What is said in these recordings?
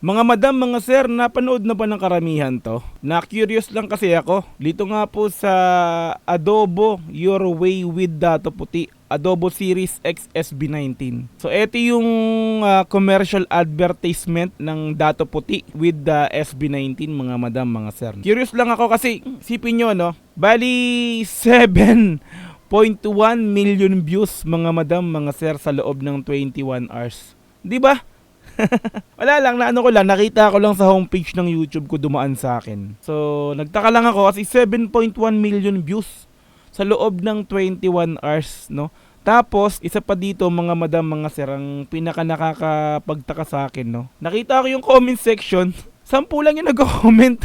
Mga madam, mga sir, napanood na ba ng karamihan to? Na-curious lang kasi ako. Dito nga po sa Adobo Your Way with Dato Puti, Adobo Series X SB19. So ito yung commercial advertisement ng Dato Puti with the SB19, mga madam, mga sir. Curious lang ako kasi sipin nyo, no? Bali 7.1 million views, mga madam, mga sir, sa loob ng 21 hours. Di ba? Wala lang, nakita ko lang sa homepage ng YouTube ko, dumaan sa akin. So, nagtaka lang ako kasi 7.1 million views sa loob ng 21 hours, no? Tapos, isa pa dito, mga madam, mga sir, ang pinaka nakakapagtaka sa akin, no? Nakita ko yung comment section, 10 lang yung nag-comment.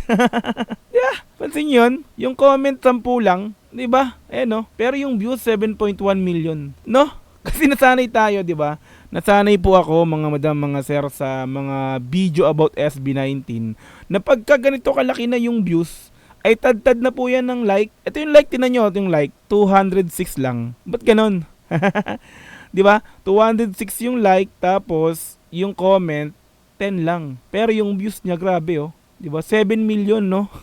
Yeah, pansin yun? Yung comment 10 lang, di ba? No? Pero yung views 7.1 million, no? Kasi nasanay tayo, di ba? Nasanay po ako, mga madam, mga sir, sa mga video about SB19 na pagka ganito kalaki na yung views, ay tad-tad na po yan ng like. Ito yung like, tinan nyo, ito yung like, 206 lang. Ba't ganon? Di ba? 206 yung like, tapos yung comment 10 lang. Pero yung views niya, grabe, oh. Di ba? 7 million, no?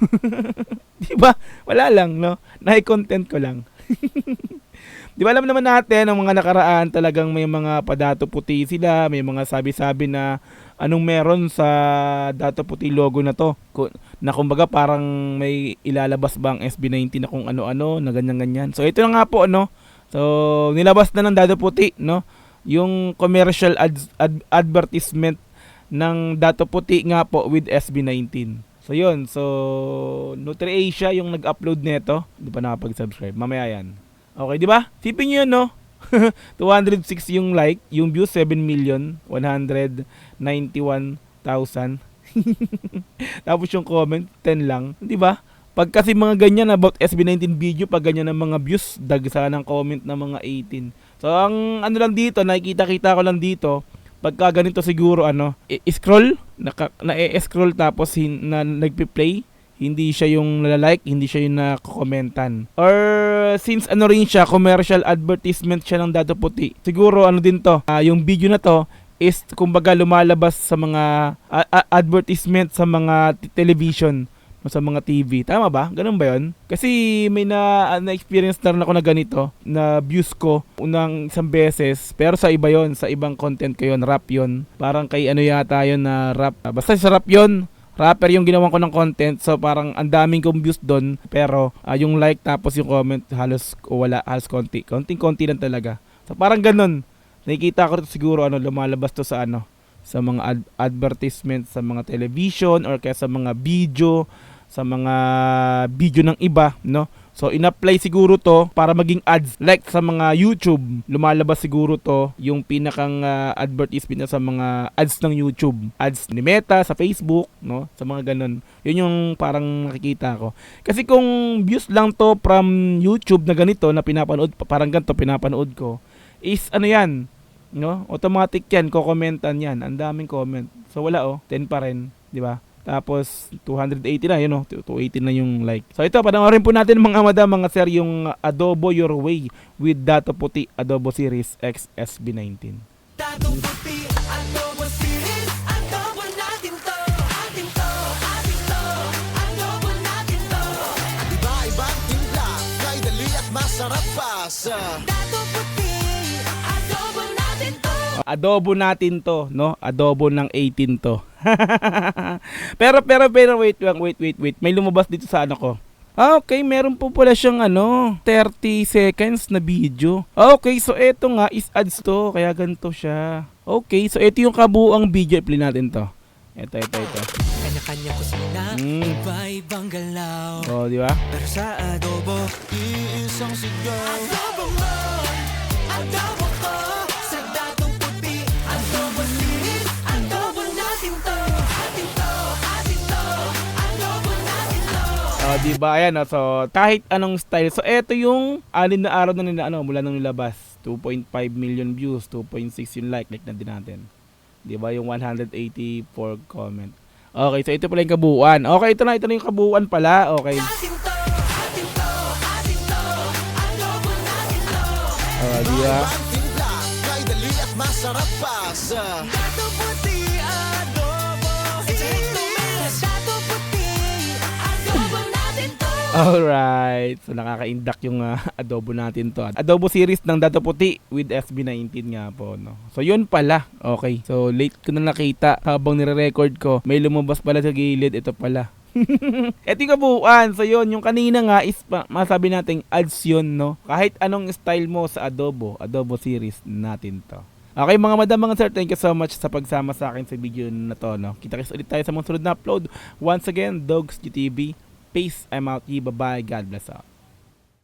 Di ba? Wala lang, no? Nai-content ko lang. Di ba alam naman natin, ang mga nakaraan talagang may mga padato puti sila, may mga sabi-sabi na anong meron sa Dato Puti logo na to. Na kumbaga parang may ilalabas ba ang SB19 na kung ano-ano, na ganyan-ganyan. So ito na nga po, no? So nilabas na ng Dato Puti, no? Yung commercial advertisement ng Dato Puti nga po with SB19. So yun, so NutriAsia yung nag-upload nito. Hindi pa nakapag-subscribe, mamaya yan. Okay, di ba? Tipin nyo yun, no? 206 yung like, yung views 7,191,000. Tapos yung comment 10 lang, di ba? Pag kasi mga ganyan about SB19 video, pag ganyan ng mga views, dagsa ng comment ng mga 18. So ang ano lang dito, nakikita-kita ko lang dito, pagka ganito siguro scroll, na-scroll tapos nagpi-play, hindi siya yung nalalike, hindi siya yung nakokomentan. Or since rin siya, commercial advertisement siya ng Dato Puti. Siguro din to, yung video na to is kumbaga lumalabas sa mga advertisement sa mga television, sa mga TV. Tama ba? Ganun ba yun? Kasi may na-experience na rin ako na ganito, na views ko unang isang beses, pero sa iba yon, sa ibang content ko yun, rap yon. Parang kay yata yun na rap. Basta sa rap yon, rapper yung ginawan ko ng content, so parang ang daming kong views doon, pero yung like tapos yung comment halos wala, halos konti lang talaga. So parang ganun, nakikita ko siguro lumalabas to sa sa mga advertisement sa mga television or kaya sa mga video, sa mga video ng iba, no? So in-apply siguro to para maging ads. Like sa mga YouTube, lumalabas siguro to yung pinakang advertisement na sa mga ads ng YouTube. Ads ni Meta sa Facebook, no? Sa mga ganun. Yun yung parang nakikita ko. Kasi kung views lang to from YouTube na ganito na pinapanood, parang ganito pinapanood ko, is yan, no? Automatic yan, kokomentan yan. Ang daming comment. So wala 10 pa rin, di ba? Tapos 280 na, 280 na yung like. So ito, panoorin po natin mga madam, mga sir, yung Adobo Your Way with Dato Puti Adobo Series X SB19. Dato Puti Adobo Series, adobo natin to, atin to, atin to, adobo natin to. Iba-ibang timpla, kay dali at masarap pa sa Dato Puti, adobo natin to. Adobo natin to, no? Adobo ng 18 to. pero wait. May lumabas dito sa ko. Okay, meron po pala siyang 30 seconds na video. Okay, so eto nga is ads to, kaya ganito siya. Okay, so eto yung kabuuang video, play natin to. Ito. Kanya-kanya kusina, iba-ibang galaw. Oh, di ba? Pero sa adobo, iisang sigaw. Adobo mo, adobo ko, sa Dato Puti Adobo Series, adobo natin to, atin to, atin to, adobo natin to. Oh, di ba? Ayan, so kahit anong style. So eto yung 6 na araw na nila mula nung nilabas. 2.5 million views, 2.6 yung like na din natin. Di ba? Yung 184 comment. Okay, so ito pala yung kabuuan. Okay, ito na yung kabuuan pala. Okay. Atin to, atin to, atin to, adobo natin to. Di ba? ibang timpla, kay dali at masarap pa sa Dato Puti Adobo Alright, so nakaka-induct yung adobo natin to. Adobo series ng Dato Puti with SB19 nga po, no. So yun pala, okay. So late ko na nakita habang nire-record ko, may lumabas pala sa gilid, ito pala. Ito yung kabuuan. So yun, yung kanina nga is masabi nating ads yun, no. Kahit anong style mo sa adobo series natin to. Okay mga madam, mga sir, thank you so much sa pagsama sa akin sa video na to, no. Kita-kits ulit tayo sa mga sunod na upload. Once again, Dogs GTV. Peace, I'm out. Bye-bye. God bless all.